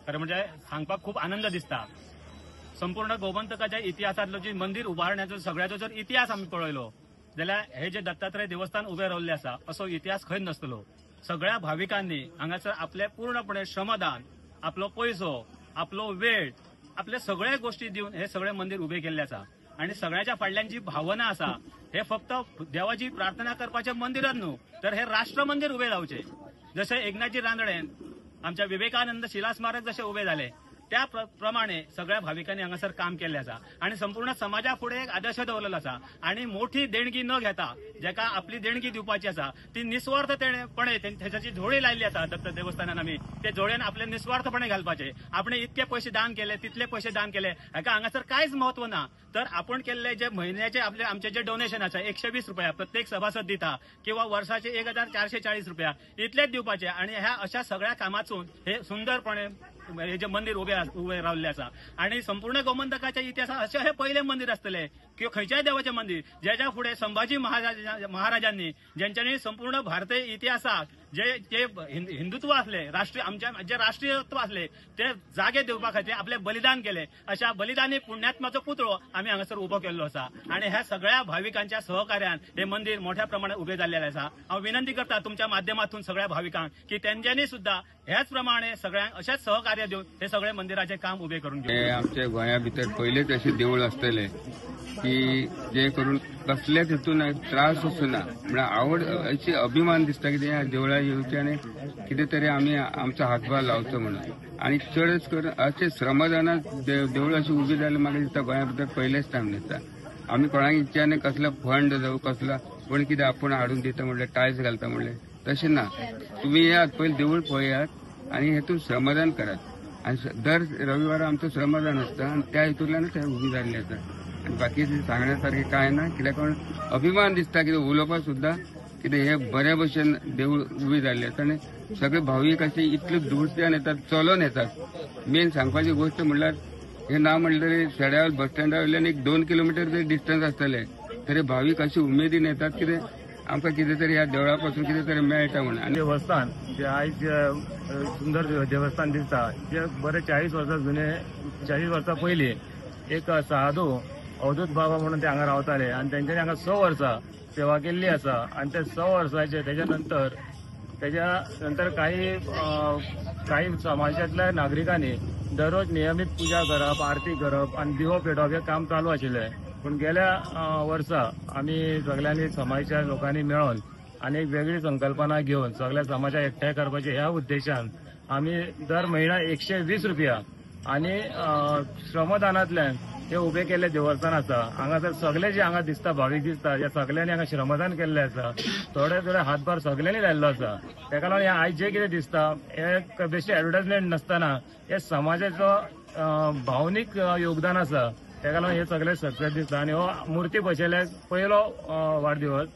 खरं म्हणजे सांगपाक खूप आनंद दिसता। संपूर्ण गोमंतकाच्या इतिहासातलो जी मंदिर उभारण्याचो सगळ्याचो जर इतिहास आम्ही पळयलो जाल्यार हे जे दत्तात्रय देवस्थान उभे रावल्ले आसा असो इतिहास खंय नासतलो। सगळ्या भाविकांनी हांगासर आपले पूर्णपणे श्रमदान, आपलो पैसो, आपलो वेळ, आपले सगळे गोष्टी दिवन हे सगळे मंदिर उभे केल्ले आसा। आणि सगळ्याच्या फाटल्यान जी भावना आसा हे फक्त देवाची प्रार्थना करपाचे मंदिरच न्हू तर हे राष्ट्र मंदिर उभे रावचे। जसे एकनाथजी रानडेन आमच्या विवेकानंद शिला स्मारक जसे उभे झाले त्या प्रमाणे सगळ्या भाविकांनी हांगासर काम केल्ले आसा आणि संपूर्ण समाजा फुडें एक आदर्श दवरलेलो आसा। आणि मोठी देणगी न घेता जेका आपली देणगी दिवपाची आसा ती निस्वार्थपणे त्याची झोळी लायली आसा दत्त देवस्थानान आमी ते झोळेन आपले निस्वार्थपणे घालपाचे। आपण इतके पैसे दान केले तितले पैसे दान केले हाका हांगासर कांयच महत्व ना तर आपण केल्ले जे महिन्याचे आमचे जे डोनेशन आसा 120 रुपया प्रत्येक सभासद दिता किंवा वर्षाचे 1440 रुपया इतलेच दिवपाचे आणि ह्या अशा सगळ्या कामातून हे सुंदरपणे हे जे मंदिर उभे रावल्ले आसा। आणि संपूर्ण गोमंतकाच्या इतिहासात असे हे पहिले मंदिर आसतले किंवा खंयच्याय देवाचे मंदिर ज्याच्या फुडें संभाजी महाराजांनी ज्यांच्यानी संपूर्ण भारतीय इतिहासाक जे हिंदुत्व असले आमच्या जे राष्ट्रीयत्व असले ते जागे दिवपा खातीर आपले बलिदान केले। अशा बलिदानी पुण्यात्म्याचो पुतळो आम्ही हांगासर उभो केल्लो आसा आणि ह्या सगळ्या भाविकांच्या सहकार्यान हे मंदिर मोठ्या प्रमाणात उभे जाल्लेले आसा। हांव विनंती करता तुमच्या माध्यमातून सगळ्या भाविकांक की त्यांच्यानी सुद्धा ह्याच प्रमाणे सगळ्यांक अशेच सहकार्य देऊन हे सगळे मंदिराचे काम उभे करून घेऊ। आमच्या गोंया भितर पयलेच असे देवूळ आसतले की जे करून कसल्याच हितून त्रास आसना म्हणजे आवड अशी अभिमान दिसता की ह्या देवळा येवचे आनी कितें तरी आमी आमचो हातभार लावचो म्हणून। आणि चडच करून अशे श्रमदानात देवळां अशी उभी जाल्यार म्हाका दिसता गोंया भितर पयलेच टायम दिसता। आमी कोणाक इच्छाने कसलो फंड जावं कसला कोण कितें आपूण हाडून दिता म्हणले टायल्स घालता म्हणले तशें ना। तुम्ही येयात पयलीं देवूळ पळयात आणि हेतून श्रमदान करात आणि दर रविवारा आमचं श्रमदान असतं आणि त्या हेतूंतल्यानच हे उभी जाल्ली आसा। आणि बाकीचे सांगण्यासारखे काय ना कित्याक अभिमान दिसता कितें उलोवपाक सुद्धा कितें हे बऱ्या भशेन देवूळ उबी जाल्ले आसा आणि सगळे भाविक असे इतले दूरच्यान येतात चलून येतात। मेन सांगपाची गोष्ट म्हणल्यार हे ना म्हणल्यार शेड्यार बस स्टँडा वयल्यान एक 2 किलोमीटर जरी डिस्टन्स आसतले तरी भाविक अशी उमेदीन येतात कितें आमकां कितें तरी ह्या देवळा पासून कितें तरी मेळटा म्हणून। आणि देवस्थान जे आयज सुंदर देवस्थान दिसता जे बरे 40 वर्सां जुने 40 वर्सां पयलीं एक साधू अवधूत बाबा म्हणून ते हांगा रावताले आणि त्यांच्यानी हांगा 6 वर्सां सेवा केल्ली आसा। आणि ते 6 वर्सांचे त्याच्या नंतर काही समाजातल्या नागरिकांनी दररोज नियमित पूजा करप आरती करप आणि दिवो पेटोवप हे काम चालू आशिल्लें। पण गेल्या वर्सा आम्ही सगळ्यांनी समाजाच्या लोकांनी मेळून आणि एक वेगळी संकल्पना घेऊन सगळ्या समाजाक एकठांय करपाचे ह्या उद्देशान आम्ही दर महिना 120 रुपया आणि श्रमदानांतल्यान हे उभे केल्ले देवस्थान आसा। हांगासर सगळे जे हांगा दिसता भाविक दिसता या सगळ्यांनी हांगा श्रमदान केल्ले आसा। थोडे हातभार सगळ्यांनी लायल्लो आसा। तेका लागून आयज जे कितें दिसता हे बेश्टी एडवर्टायजमेंट नासतना हे समाजाचो भावनीक योगदान आसा। तेका लागून हे सगळे सक्सेस दिसता आणि हो मुर्ती बसयल्याक पयलो वाडदिवस।